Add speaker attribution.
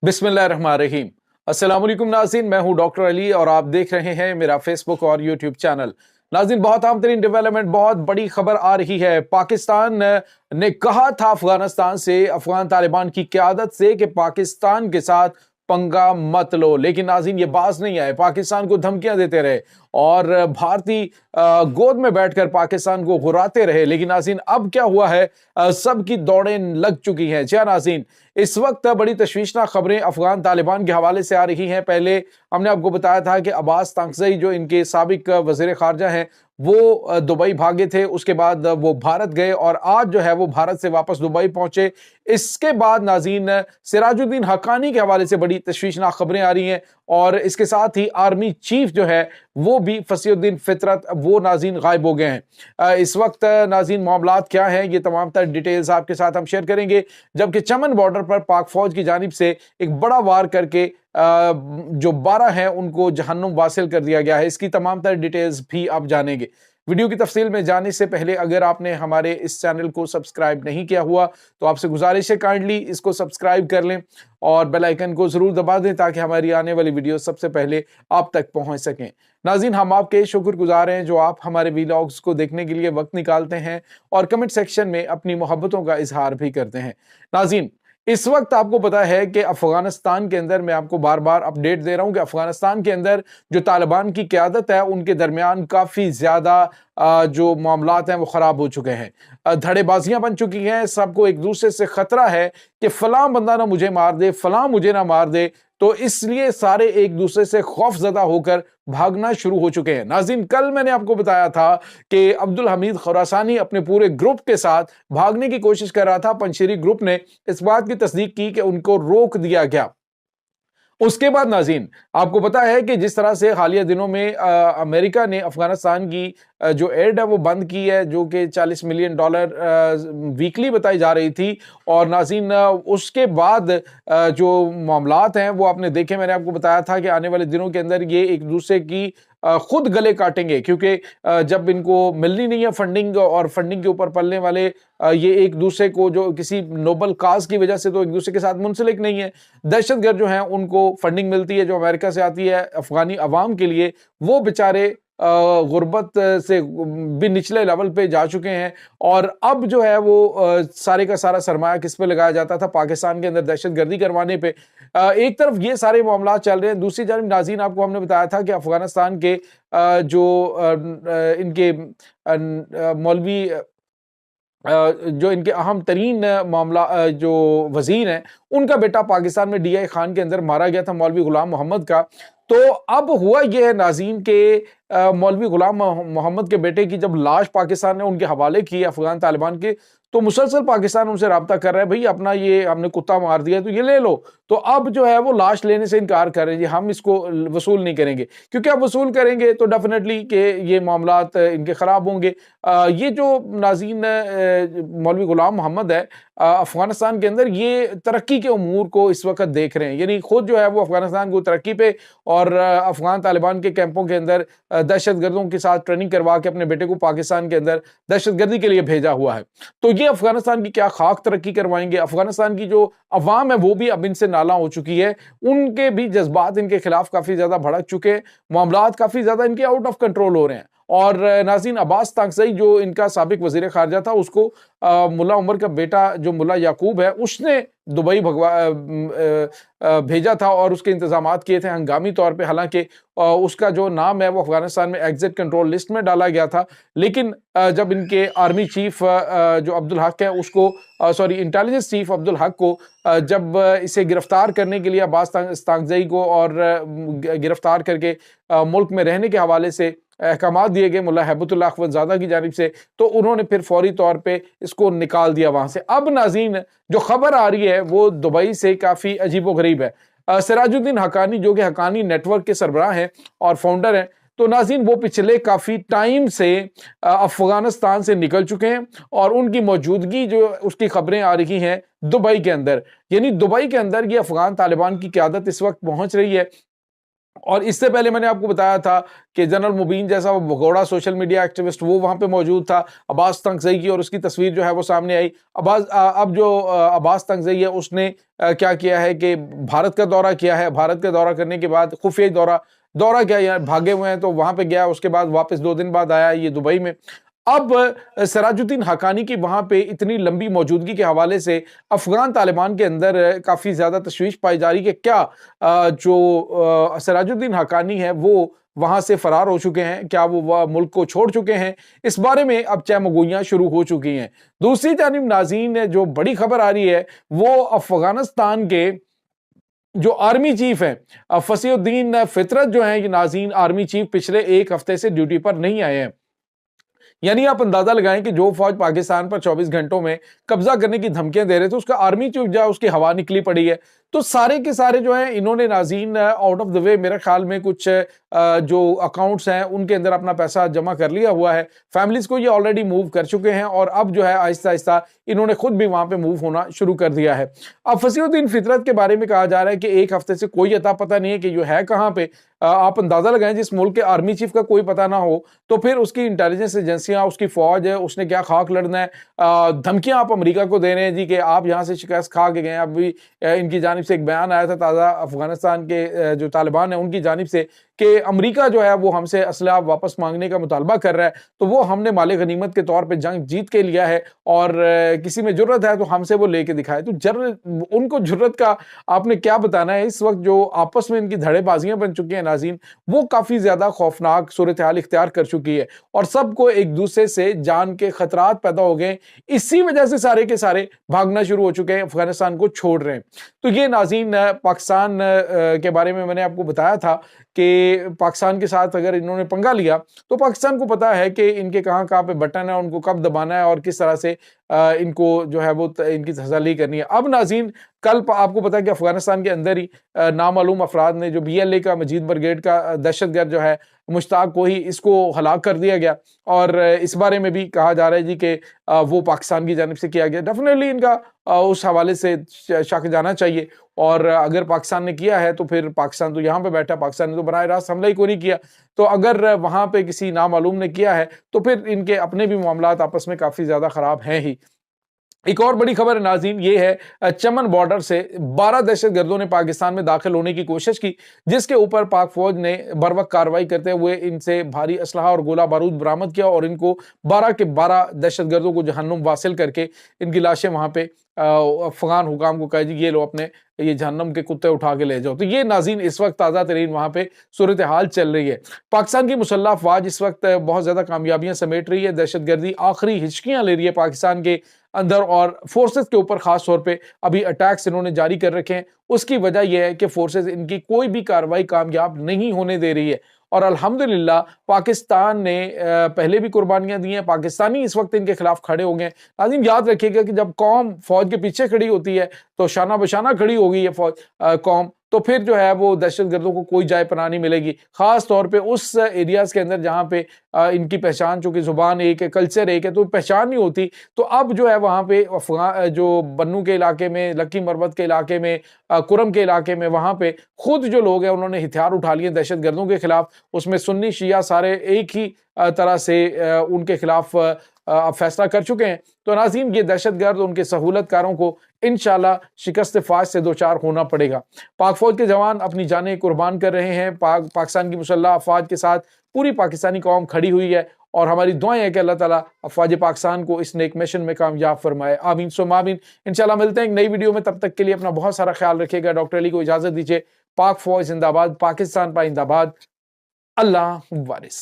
Speaker 1: बिस्मिल्लाहिर्रहमानिर्रहीम। अस्सलाम वालेकुम नाज़रीन, मैं हूं डॉक्टर अली और आप देख रहे हैं मेरा फेसबुक और यूट्यूब चैनल। नाज़रीन, बहुत अहम तरीन डेवलपमेंट, बहुत बड़ी खबर आ रही है। पाकिस्तान ने कहा था अफगानिस्तान से, अफगान तालिबान की क़यादत से कि पाकिस्तान के साथ पंगा मत लो, लेकिन नाज़रीन ये बाज नहीं आए, पाकिस्तान को धमकियां देते रहे और भारतीय गोद में बैठकर पाकिस्तान को घुराते रहे। लेकिन नाज़रीन अब क्या हुआ है, सबकी दौड़ें लग चुकी हैं। जी हाँ नाज़रीन, इस वक्त बड़ी तशवीशनाक खबरें अफगान तालिबान के हवाले से आ रही हैं। पहले हमने आपको बताया था कि अब्बास तांगज़ई जो इनके साबिक वज़ीर ख़ारजा हैं, वो दुबई भागे थे, उसके बाद वो भारत गए और आज जो है वो भारत से वापस दुबई पहुंचे। इसके बाद नाज़रीन सिराजुद्दीन हक्कानी के हवाले से बड़ी तशवीशनाक खबरें आ रही हैं और इसके साथ ही आर्मी चीफ जो है वो भी फसीहुद्दीन फितरत वो नाज़रीन गायब हो गए हैं। इस वक्त नाज़रीन मामलात क्या हैं, ये तमाम तर डिटेल्स आपके साथ हम शेयर करेंगे। जबकि चमन बॉर्डर पर पाक फौज की जानिब से एक बड़ा वार करके जो 12 हैं उनको जहन्नुम वासिल कर दिया गया है। इसकी तमाम तर डिटेल्स भी आप जानेंगे। वीडियो की तफसील में जाने से पहले अगर आपने हमारे इस चैनल को सब्सक्राइब नहीं किया हुआ तो आपसे गुजारिश है काइंडली इसको सब्सक्राइब कर लें और बेल आइकन को जरूर दबा दें ताकि हमारी आने वाली वीडियो सबसे पहले आप तक पहुंच सकें। नाज़रीन, हम आपके शुक्रगुजार हैं जो आप हमारे वीलॉग्स को देखने के लिए वक्त निकालते हैं और कमेंट सेक्शन में अपनी मोहब्बतों का इजहार भी करते हैं। नाज़रीन, इस वक्त आपको पता है कि अफगानिस्तान के अंदर, मैं आपको बार बार अपडेट दे रहा हूं कि अफगानिस्तान के अंदर जो तालिबान की क़यादत है उनके दरमियान काफ़ी ज़्यादा जो मामलात हैं वो ख़राब हो चुके हैं। धड़ेबाजियां बन चुकी हैं, सबको एक दूसरे से ख़तरा है कि फ़लाँ बंदा ना मुझे मार दे, फ़लाँ मुझे ना मार दे, तो इसलिए सारे एक दूसरे से खौफजदा होकर भागना शुरू हो चुके हैं। नाज़रीन, कल मैंने आपको बताया था कि अब्दुल हमीद खुरासानी अपने पूरे ग्रुप के साथ भागने की कोशिश कर रहा था। पंशेरी ग्रुप ने इस बात की तस्दीक की कि उनको रोक दिया गया। उसके बाद नाज़रीन आपको पता है कि जिस तरह से हालिया दिनों में अमेरिका ने अफगानिस्तान की जो एड है वो बंद की है, जो कि $40 मिलियन वीकली बताई जा रही थी। और नाज़रीन उसके बाद जो मामलात हैं वो आपने देखे, मैंने आपको बताया था कि आने वाले दिनों के अंदर ये एक दूसरे की खुद गले काटेंगे, क्योंकि जब इनको मिलनी नहीं है फंडिंग और फंडिंग के ऊपर पलने वाले ये एक दूसरे को, जो किसी नोबल काज की वजह से तो एक दूसरे के साथ मुंसलिक नहीं है। दहशतगर्द जो हैं उनको फंडिंग मिलती है जो अमेरिका से आती है अफगानी अवाम के लिए, वो बेचारे गुर्बत से भी निचले लेवल पे जा चुके हैं। और अब जो है वो सारे का सारा सरमाया किस पे लगाया जाता था, पाकिस्तान के अंदर दहशतगर्दी करवाने पे। एक तरफ ये सारे मामला चल रहे हैं, दूसरी जानब नाज़रीन आपको हमने बताया था कि अफगानिस्तान के जो इनके मौलवी जो इनके अहम तरीन मामला जो वजीर हैं उनका बेटा पाकिस्तान में DI खान के अंदर मारा गया था, मौलवी गुलाम मोहम्मद का। तो अब हुआ यह है नाज़रीन के मौलवी गुलाम मोहम्मद के बेटे की जब लाश पाकिस्तान ने उनके हवाले की अफगान तालिबान के, तो मुसलसल पाकिस्तान उनसे रब्ता कर रहा है, भाई अपना ये हमने कुत्ता मार दिया तो ये ले लो। तो अब जो है वो लाश लेने से इनकार कर रहे हैं, हम इसको वसूल नहीं करेंगे, क्योंकि अब वसूल करेंगे तो डेफिनेटली कि ये मामलात इनके खराब होंगे। ये जो नाज़रीन मौलवी गुलाम मोहम्मद है अफगानिस्तान के अंदर, ये तरक्की के उमूर को इस वक्त देख रहे हैं, यानी खुद जो है वो अफगानिस्तान को तरक्की पे और अफगान तालिबान के कैंपों के अंदर दहशतगर्दों के साथ ट्रेनिंग करवा के अपने बेटे को पाकिस्तान के अंदर दहशतगर्दी के लिए भेजा हुआ है। तो ये अफगानिस्तान की क्या खाक तरक्की करवाएंगे। अफगानिस्तान की जो अवाम है वो भी अब इनसे नाला हो चुकी है, उनके भी जज्बात इनके खिलाफ काफी ज्यादा भड़क चुके हैं, मामलात काफी ज्यादा इनके आउट ऑफ कंट्रोल हो रहे हैं। और नाज़रीन अब्बास तांगज़ई जो इनका साबिक वज़ीर ख़ारजा था, उसको मुल्ला उमर का बेटा जो मुल्ला याकूब है उसने दुबई भेजा था और उसके इंतजामात किए थे हंगामी तौर पे। हालांकि उसका जो नाम है वो अफगानिस्तान में एग्जिट कंट्रोल लिस्ट में डाला गया था, लेकिन जब इनके आर्मी चीफ जो अब्दुल हक है उसको इंटेलिजेंस चीफ अब्दुल हक को जब इसे गिरफ्तार करने के लिए अब्बास तांगज़ई को और गिरफ्तार करके मुल्क में रहने के हवाले से अहकाम दिए गए मुल्ला हैबतुल्लाह अखवंदज़ादा की जानिब से, तो उन्होंने फिर फौरी तौर पे इसको निकाल दिया वहां से। अब नाज़रीन जो खबर आ रही है वो दुबई से काफी अजीबोगरीब है। सिराजुद्दीन हक्कानी जो कि हक्कानी नेटवर्क के सरबराह हैं और फाउंडर हैं, तो नाज़रीन वो पिछले काफी टाइम से अफगानिस्तान से निकल चुके हैं और उनकी मौजूदगी जो उसकी खबरें आ रही हैं दुबई के अंदर, यानी दुबई के अंदर ये अफगान तालिबान की क़यादत इस वक्त पहुंच रही है। और इससे पहले मैंने आपको बताया था कि जनरल मुबीन जैसा वो भगोड़ा सोशल मीडिया एक्टिविस्ट वो वहां पे मौजूद था, अब्बास तंगज़ई की, और उसकी तस्वीर जो है वो सामने आई। अब जो अब्बास तंगज़ई है उसने क्या किया है कि भारत का दौरा किया है। भारत का दौरा करने के बाद खुफिया दौरा दौरा क्या यार भागे हुए हैं, तो वहां पे गया, उसके बाद वापस 2 दिन बाद आया ये दुबई में। अब सिराजुद्दीन हक्कानी की वहां पे इतनी लंबी मौजूदगी के हवाले से अफगान तालिबान के अंदर काफी ज्यादा तशवीश पाई जा रही कि क्या सिराजुद्दीन हक्कानी है वो वहां से फरार हो चुके हैं, क्या वो मुल्क को छोड़ चुके हैं। इस बारे में अब चहमगोइयां शुरू हो चुकी हैं। दूसरी जानिब नाज़रीन, जो बड़ी खबर आ रही है वो अफगानिस्तान के जो आर्मी चीफ है फसीउद्दीन फितरत जो है, ये नाज़रीन आर्मी चीफ पिछले 1 हफ्ते से ड्यूटी पर नहीं आए हैं। यानी आप अंदाजा लगाएं कि जो फौज पाकिस्तान पर 24 घंटों में कब्जा करने की धमकियां दे रहे थे, उसका आर्मी चीफ जो है उसकी हवा निकली पड़ी है। तो सारे के सारे जो है इन्होंने नाज़रीन आउट ऑफ द वे मेरे ख्याल में कुछ जो अकाउंट्स हैं उनके अंदर अपना पैसा जमा कर लिया हुआ है। फैमिलीज को ये ऑलरेडी मूव कर चुके हैं और अब जो है आहिस्ता आहिस्ता इन्होंने खुद भी वहां पे मूव होना शुरू कर दिया है। अब फसीउद्दीन फितरत के बारे में कहा जा रहा है कि 1 हफ्ते से कोई अता पता नहीं है कि जो है कहाँ पे। आप अंदाजा लगाएं, जिस मुल्क के आर्मी चीफ का कोई पता ना हो तो फिर उसकी इंटेलिजेंस एजेंसियां, उसकी फौज है, उसने क्या खाक लड़ना है। धमकियां आप अमेरिका को दे रहे हैं जी कि आप यहां से शिकस्त खा के गए। अभी इनकी जानिब से एक बयान आया था ताज़ा, अफगानिस्तान के जो तालिबान है उनकी जानिब से, कि अमेरिका जो है वो हमसे असला वापस मांगने का मुतालबा कर रहा है, तो वो हमने माले गनीमत के तौर पे जंग जीत के लिया है और किसी में जुर्रत है तो हमसे वो लेके दिखाए। तो उनको जुर्रत का आपने क्या बताना है। इस वक्त जो आपस में इनकी धड़ेबाजियां बन चुकी हैं नाज़रीन, वो काफी ज्यादा खौफनाक सूरत हाल इख्तियार कर चुकी है और सबको एक दूसरे से जान के खतरात पैदा हो गए। इसी वजह से सारे के सारे भागना शुरू हो चुके हैं, अफगानिस्तान को छोड़ रहे हैं। तो ये नाज़रीन पाकिस्तान के बारे में मैंने आपको बताया था कि पाकिस्तान के साथ अगर इन्होंने पंगा लिया तो पाकिस्तान को पता है कि इनके कहाँ कहाँ पे बटन है, उनको कब दबाना है और किस तरह से इनको जो है वो इनकी तसल्ली करनी है। अब नाज़रीन, कल आपको पता है कि अफगानिस्तान के अंदर ही नामालूम अफराद ने, जो BLA का मजीद ब्रिगेड का दहशतगर्द जो है मुश्ताक को ही, इसको हलाक कर दिया गया और इस बारे में भी कहा जा रहा है जी कि वो पाकिस्तान की जानिब से किया गया। डेफिनेटली इनका उस हवाले से शक जाना चाहिए और अगर पाकिस्तान ने किया है तो फिर पाकिस्तान तो यहाँ पे बैठा, पाकिस्तान ने तो बराह रास्त हमला ही को नहीं किया। तो अगर वहां पे किसी नामालूम ने किया है तो फिर इनके अपने भी मामलात आपस में काफी ज्यादा खराब हैं ही। एक और बड़ी खबर नाज़रीन ये है, चमन बॉर्डर से 12 दहशतगर्दों ने पाकिस्तान में दाखिल होने की कोशिश की, जिसके ऊपर पाक फौज ने बरवक्त कार्रवाई करते हुए इनसे भारी असलहा और गोला बारूद बरामद किया और इनको 12 के 12 दहशतगर्दों को जहन्नुम वासिल करके इनकी लाशें वहां पे अफगान हुकाम को कहा जी ये लो अपने ये जहन्नम के कुत्ते उठा के ले जाओ। तो ये नाज़रीन इस वक्त ताज़ा तरीन वहां पे सूरत हाल चल रही है। पाकिस्तान की मुसल्लह अफवाज इस वक्त बहुत ज्यादा कामयाबियां समेट रही है। दहशतगर्दी आखिरी हिचकियां ले रही है पाकिस्तान के अंदर और फोर्सेस के ऊपर खास तौर पे अभी अटैक्स इन्होंने जारी कर रखे हैं। उसकी वजह यह है कि फोर्सेस इनकी कोई भी कार्रवाई कामयाब नहीं होने दे रही है और अल्हम्दुलिल्लाह पाकिस्तान ने पहले भी कुर्बानियां दी हैं, पाकिस्तानी इस वक्त इनके खिलाफ खड़े हो गए। नाज़रीन याद रखिएगा कि जब कौम फौज के पीछे खड़ी होती है तो शाना बशाना खड़ी होगी ये फौज कौम, तो फिर जो है वो दहशतगर्दों को कोई जाय पनाह नहीं मिलेगी। खास तौर पे उस एरियाज के अंदर जहां पे इनकी पहचान, चूंकि जुबान एक है, कल्चर एक है, तो पहचान नहीं होती। तो अब जो है वहां पे अफगान जो बन्नू के इलाके में, लक्की मरवत के इलाके में, कुरम के इलाके में, वहां पे खुद जो लोग हैं उन्होंने हथियार उठा लिए दहशतगर्दों के खिलाफ। उसमें सुन्नी शिया सारे एक ही तरह से उनके खिलाफ फैसला कर चुके हैं। तो नाज़रीन ये दहशतगर्द उनके सहूलतकारों को इंशाल्लाह शिकस्त फाश से दो चार होना पड़ेगा। पाक फौज के जवान अपनी जानें कुर्बान कर रहे हैं। पाकिस्तान की मुसल्लह अफवाज के साथ पूरी पाकिस्तानी कौम खड़ी हुई है और हमारी दुआएं हैं कि अल्लाह ताला अफवाज पाकिस्तान को इस नेक मिशन में कामयाब फरमाए। आमीन सुम्मा आमीन। इंशाल्लाह मिलते हैं एक नई वीडियो में, तब तक के लिए अपना बहुत सारा ख्याल रखिएगा। डॉक्टर अली को इजाजत दीजिए। पाक फौज जिंदाबाद, पाकिस्तान पाइंदाबाद। अल्लाह वारिस।